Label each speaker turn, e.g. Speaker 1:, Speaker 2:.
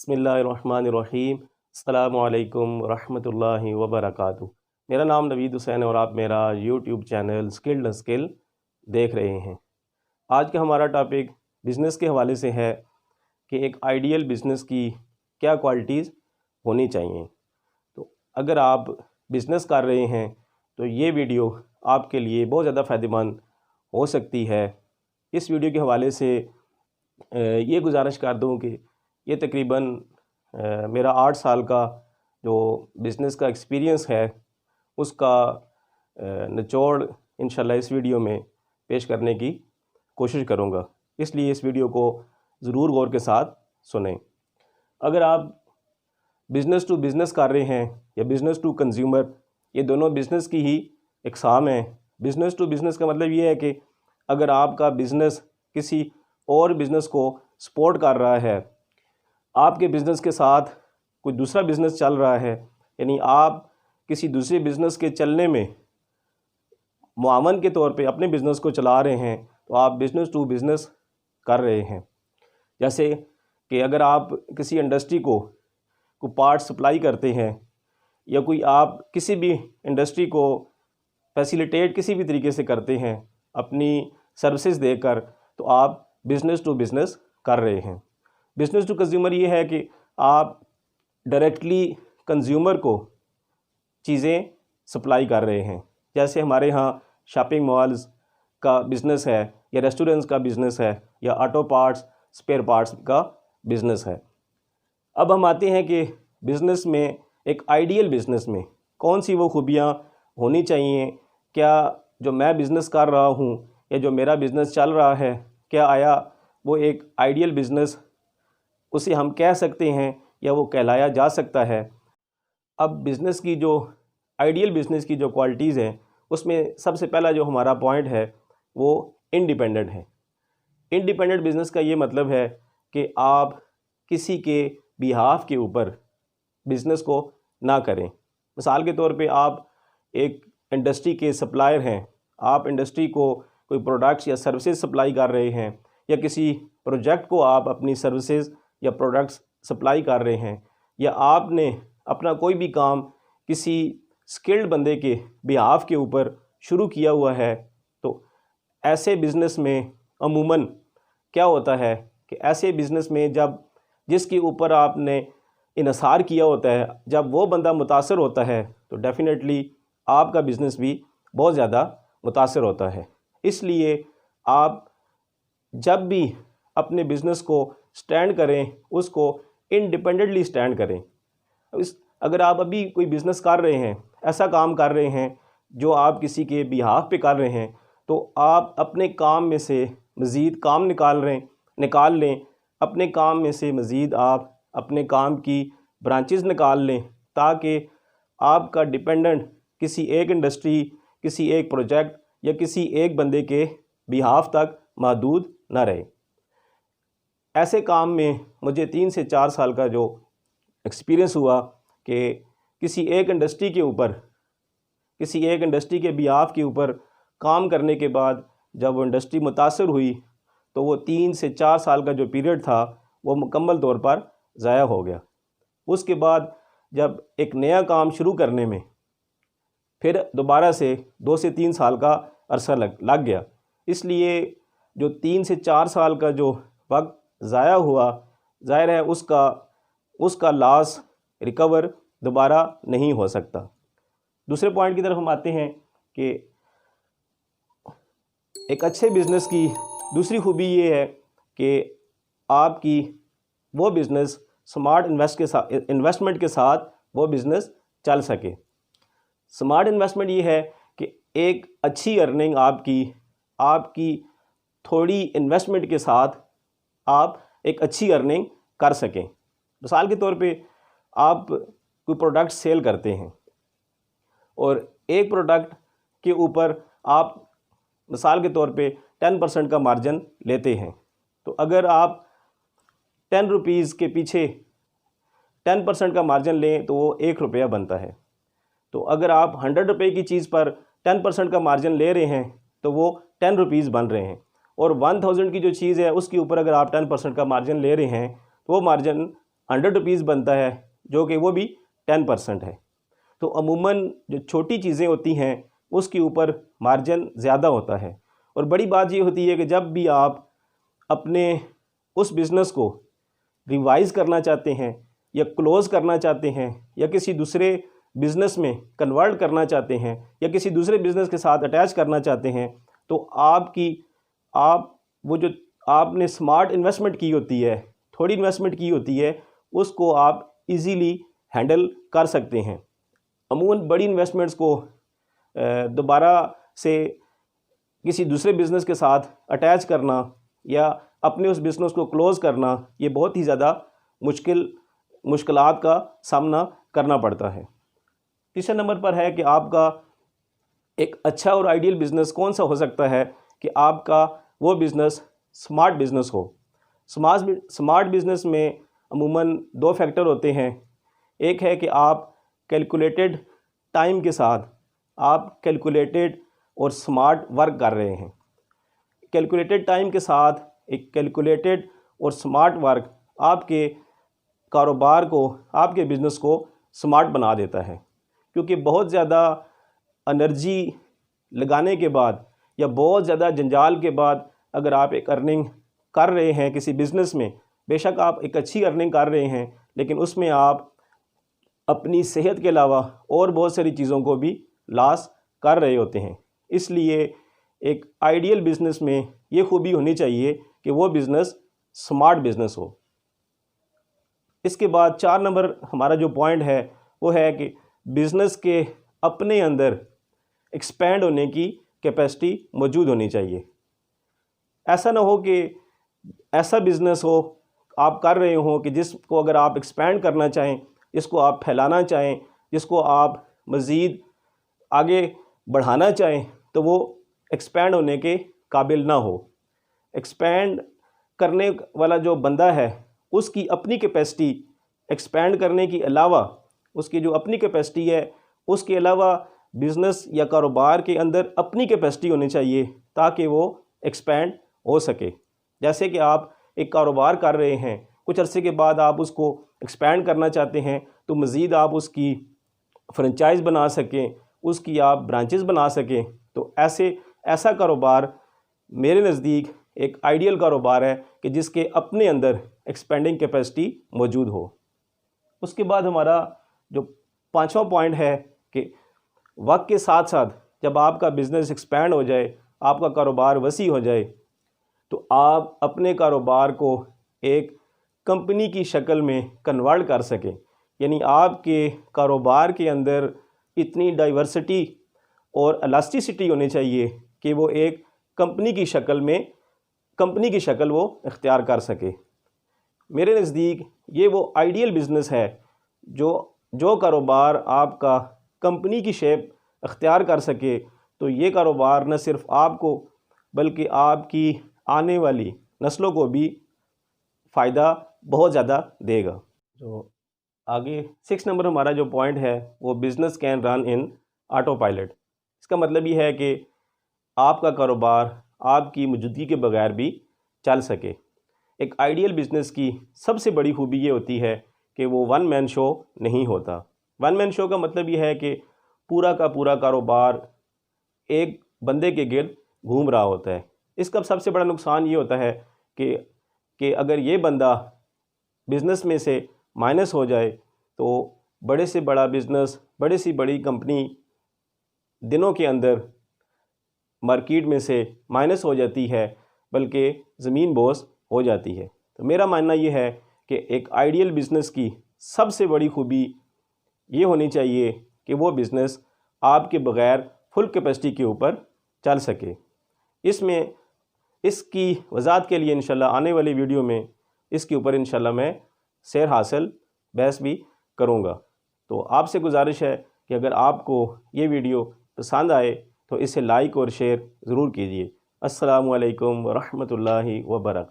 Speaker 1: बिस्मिल्लाहिर्रहमानिर्रहीम। अस्सलामुअलैकुम रहमतुल्लाहि व बरकातुहू। मेरा नाम नवीद हुसैन और आप मेरा यूट्यूब चैनल स्किल्ड स्किल देख रहे हैं। आज का हमारा टॉपिक बिज़नेस के हवाले से है कि एक आइडियल बिज़नेस की क्या क्वालिटीज़ होनी चाहिए। तो अगर आप बिज़नेस कर रहे हैं तो ये वीडियो आपके लिए बहुत ज़्यादा फ़ायदेमंद हो सकती है। इस वीडियो के हवाले से ये गुजारिश कर दूं कि ये तकरीबन मेरा 8 साल का जो बिज़नेस का एक्सपीरियंस है उसका निचोड़ इंशाल्लाह इस वीडियो में पेश करने की कोशिश करूँगा, इसलिए इस वीडियो को ज़रूर गौर के साथ सुनें। अगर आप बिज़नेस टू बिज़नेस कर रहे हैं या बिज़नेस टू कंज्यूमर, ये दोनों बिज़नेस की ही इकसाम है। बिज़नेस टू बिज़नेस का मतलब ये है कि अगर आपका बिज़नेस किसी और बिज़नेस को सपोर्ट कर रहा है, आपके बिज़नेस के साथ कोई दूसरा बिज़नेस चल रहा है, यानी आप किसी दूसरे बिज़नेस के चलने में मुआवन के तौर पे अपने बिज़नेस को चला रहे हैं, तो आप बिज़नेस टू बिज़नेस कर रहे हैं। जैसे कि अगर आप किसी इंडस्ट्री को कोई पार्ट सप्लाई करते हैं या कोई आप किसी भी इंडस्ट्री को फैसिलिटेट किसी भी तरीके से करते हैं अपनी सर्विसेज देकर, तो आप बिज़नेस टू बिज़नेस कर रहे हैं। बिज़नेस टू कंज्यूमर ये है कि आप डायरेक्टली कंज्यूमर को चीज़ें सप्लाई कर रहे हैं। जैसे हमारे यहाँ शॉपिंग मॉल्स का बिज़नेस है या रेस्टोरेंट्स का बिज़नेस है या ऑटो पार्ट्स स्पेयर पार्ट्स का बिज़नेस है। अब हम आते हैं कि बिज़नेस में एक आइडियल बिज़नेस में कौन सी वो खूबियाँ होनी चाहिए। क्या जो मैं बिज़नेस कर रहा हूँ या जो मेरा बिज़नेस चल रहा है, क्या आया वो एक आइडियल बिज़नेस उसे हम कह सकते हैं या वो कहलाया जा सकता है। अब बिज़नेस की जो आइडियल बिज़नेस की जो क्वालिटीज़ हैं उसमें सबसे पहला जो हमारा पॉइंट है वो इंडिपेंडेंट है। इंडिपेंडेंट बिज़नेस का ये मतलब है कि आप किसी के बिहाफ के ऊपर बिज़नेस को ना करें। मिसाल के तौर पे आप एक इंडस्ट्री के सप्लायर हैं, आप इंडस्ट्री को कोई प्रोडक्ट्स या सर्विसेज सप्लाई कर रहे हैं या किसी प्रोजेक्ट को आप अपनी सर्विसेज या प्रोडक्ट्स सप्लाई कर रहे हैं, या आपने अपना कोई भी काम किसी स्किल्ड बंदे के बिहाफ के ऊपर शुरू किया हुआ है, तो ऐसे बिज़नेस में अमूमन क्या होता है कि ऐसे बिज़नेस में जब जिसके ऊपर आपने इन्हिसार किया होता है, जब वो बंदा मुतासर होता है तो डेफ़िनेटली आपका बिज़नेस भी बहुत ज़्यादा मुतासर होता है। इसलिए आप जब भी अपने बिज़नेस को स्टैंड करें, उसको इंडिपेंडेंटली स्टैंड करें। अगर आप अभी कोई बिज़नेस कर रहे हैं, ऐसा काम कर रहे हैं जो आप किसी के बिहाफ पे कर रहे हैं, तो आप अपने काम में से मज़ीद काम निकाल लें। अपने काम में से मज़ीद आप अपने काम की ब्रांचेस निकाल लें, ताकि आपका डिपेंडेंट किसी एक इंडस्ट्री, किसी एक प्रोजेक्ट या किसी एक बंदे के बिहाफ तक महदूद ना रहे। ऐसे काम में मुझे 3 से 4 साल का जो एक्सपीरियंस हुआ कि किसी एक इंडस्ट्री के बिहाफ के ऊपर काम करने के बाद जब वो इंडस्ट्री मुतासर हुई, तो वो 3 से 4 साल का जो पीरियड था वो मुकम्मल तौर पर ज़ाया हो गया। उसके बाद जब एक नया काम शुरू करने में फिर दोबारा से 2 से 3 साल का अरसा लग गया। इसलिए जो 3 से 4 साल का जो वक्त ज़ाया हुआ, ज़ाहिर है उसका लॉस रिकवर दोबारा नहीं हो सकता। दूसरे पॉइंट की तरफ हम आते हैं कि एक अच्छे बिज़नेस की दूसरी खूबी ये है कि आपकी वो बिज़नेस स्मार्ट इन्वेस्टमेंट के साथ वो बिज़नेस चल सके। स्मार्ट इन्वेस्टमेंट ये है कि एक अच्छी अर्निंग आपकी थोड़ी इन्वेस्टमेंट के साथ आप एक अच्छी अर्निंग कर सकें। मिसाल के तौर पे आप कोई प्रोडक्ट सेल करते हैं और एक प्रोडक्ट के ऊपर आप मिसाल के तौर पे 10% का मार्जिन लेते हैं, तो अगर आप 10 रुपीज़ के पीछे 10% का मार्जिन लें तो वो 1 रुपया बनता है। तो अगर आप 100 रुपये की चीज़ पर 10% का मार्जिन ले रहे हैं तो वो 10 रुपीज़ बन रहे हैं, और 1000 की जो चीज़ है उसके ऊपर अगर आप 10% का मार्जिन ले रहे हैं तो वो मार्जिन ₹100 बनता है, जो कि वो भी 10% है। तो अमूमन जो छोटी चीज़ें होती हैं उसके ऊपर मार्जिन ज़्यादा होता है। और बड़ी बात ये होती है कि जब भी आप अपने उस बिज़नेस को रिवाइज़ करना चाहते हैं या क्लोज़ करना चाहते हैं या किसी दूसरे बिज़नेस में कन्वर्ट करना चाहते हैं या किसी दूसरे बिज़नेस के साथ अटैच करना चाहते हैं, तो आप वो जो आपने स्मार्ट इन्वेस्टमेंट की होती है, थोड़ी इन्वेस्टमेंट की होती है, उसको आप इजीली हैंडल कर सकते हैं। अमूमन बड़ी इन्वेस्टमेंट्स को दोबारा से किसी दूसरे बिज़नेस के साथ अटैच करना या अपने उस बिज़नेस को क्लोज़ करना, ये बहुत ही ज़्यादा मुश्किलात का सामना करना पड़ता है। तीसरे नंबर पर है कि आपका एक अच्छा और आइडियल बिज़नेस कौन सा हो सकता है कि आपका वो बिज़नेस स्मार्ट बिज़नेस हो। स्मार्ट बिज़नेस में अमूमन 2 फैक्टर होते हैं। एक है कि आप कैलकुलेटेड टाइम के साथ आप कैलकुलेटेड और स्मार्ट वर्क कर रहे हैं। कैलकुलेटेड टाइम के साथ एक कैलकुलेटेड और स्मार्ट वर्क आपके कारोबार को, आपके बिज़नेस को स्मार्ट बना देता है। क्योंकि बहुत ज़्यादा एनर्जी लगाने के बाद या बहुत ज़्यादा जंजाल के बाद अगर आप एक अर्निंग कर रहे हैं किसी बिज़नेस में, बेशक आप एक अच्छी अर्निंग कर रहे हैं, लेकिन उसमें आप अपनी सेहत के अलावा और बहुत सारी चीज़ों को भी लॉस कर रहे होते हैं। इसलिए एक आइडियल बिज़नेस में ये खूबी होनी चाहिए कि वो बिज़नेस स्मार्ट बिज़नेस हो। इसके बाद 4 नंबर हमारा जो पॉइंट है वो है कि बिज़नेस के अपने अंदर एक्सपेंड होने की कैपेसिटी मौजूद होनी चाहिए। ऐसा ना हो कि ऐसा बिज़नेस हो आप कर रहे हो कि जिसको अगर आप एक्सपेंड करना चाहें, जिसको आप फैलाना चाहें, जिसको आप मज़ीद आगे बढ़ाना चाहें, तो वो एक्सपेंड होने के काबिल ना हो। एक्सपेंड करने वाला जो बंदा है उसकी अपनी कैपेसिटी एक्सपेंड करने के अलावा, उसकी जो अपनी कैपेसिटी है उसके अलावा बिज़नेस या कारोबार के अंदर अपनी कैपेसिटी होनी चाहिए ताकि वो एक्सपेंड हो सके। जैसे कि आप एक कारोबार कर रहे हैं, कुछ अरसे के बाद आप उसको एक्सपेंड करना चाहते हैं तो मज़ीद आप उसकी फ्रेंचाइज़ बना सकें, उसकी आप ब्रांचेस बना सकें। तो ऐसा कारोबार मेरे नज़दीक एक आइडियल कारोबार है कि जिसके अपने अंदर एक्सपेंडिंग कैपेसिटी मौजूद हो। उसके बाद हमारा जो 5वां पॉइंट है कि वक्त के साथ साथ जब आपका बिज़नेस एक्सपेंड हो जाए, आपका कारोबार वसी हो जाए, तो आप अपने कारोबार को एक कंपनी की शक्ल में कन्वर्ट कर सकें। यानी आपके कारोबार के अंदर इतनी डाइवर्सिटी और इलास्टिसिटी होनी चाहिए कि वो एक कंपनी की शक्ल वो इख्तियार कर सके। मेरे नज़दीक ये वो आइडियल बिज़नेस है जो कारोबार आपका कंपनी की शेप इख्तियार कर सके। तो ये कारोबार न सिर्फ आपको बल्कि आपकी आने वाली नस्लों को भी फ़ायदा बहुत ज़्यादा देगा। तो आगे 6 नंबर हमारा जो पॉइंट है वो business can run in auto pilot. इसका मतलब ये है कि आपका कारोबार आपकी मौजूदगी के बगैर भी चल सके। एक आइडियल बिज़नेस की सबसे बड़ी खूबी ये होती है कि वो वन मैन शो नहीं होता। वन मैन शो का मतलब ये है कि पूरा का पूरा कारोबार एक बंदे के गिर्द घूम रहा होता है। इसका सबसे बड़ा नुकसान ये होता है कि अगर ये बंदा बिज़नेस में से माइनस हो जाए तो बड़े से बड़ा बिज़नेस, बड़े से बड़ी कंपनी दिनों के अंदर मार्केट में से माइनस हो जाती है, बल्कि ज़मीन बोस हो जाती है। तो मेरा मानना ये है कि एक आइडियल बिज़नेस की सबसे बड़ी खूबी ये होनी चाहिए कि वो बिज़नेस आपके बग़ैर फुल कैपेसिटी के ऊपर चल सके। इसकी वज़ाहत के लिए इंशाल्लाह आने वाली वीडियो में इसके ऊपर इंशाल्लाह मैं सैर हासिल बहस भी करूँगा। तो आपसे गुजारिश है कि अगर आपको ये वीडियो पसंद आए तो इसे लाइक और शेयर ज़रूर कीजिए। अस्सलामु अलैकुम व रहमतुल्लाहि व बरकातहू।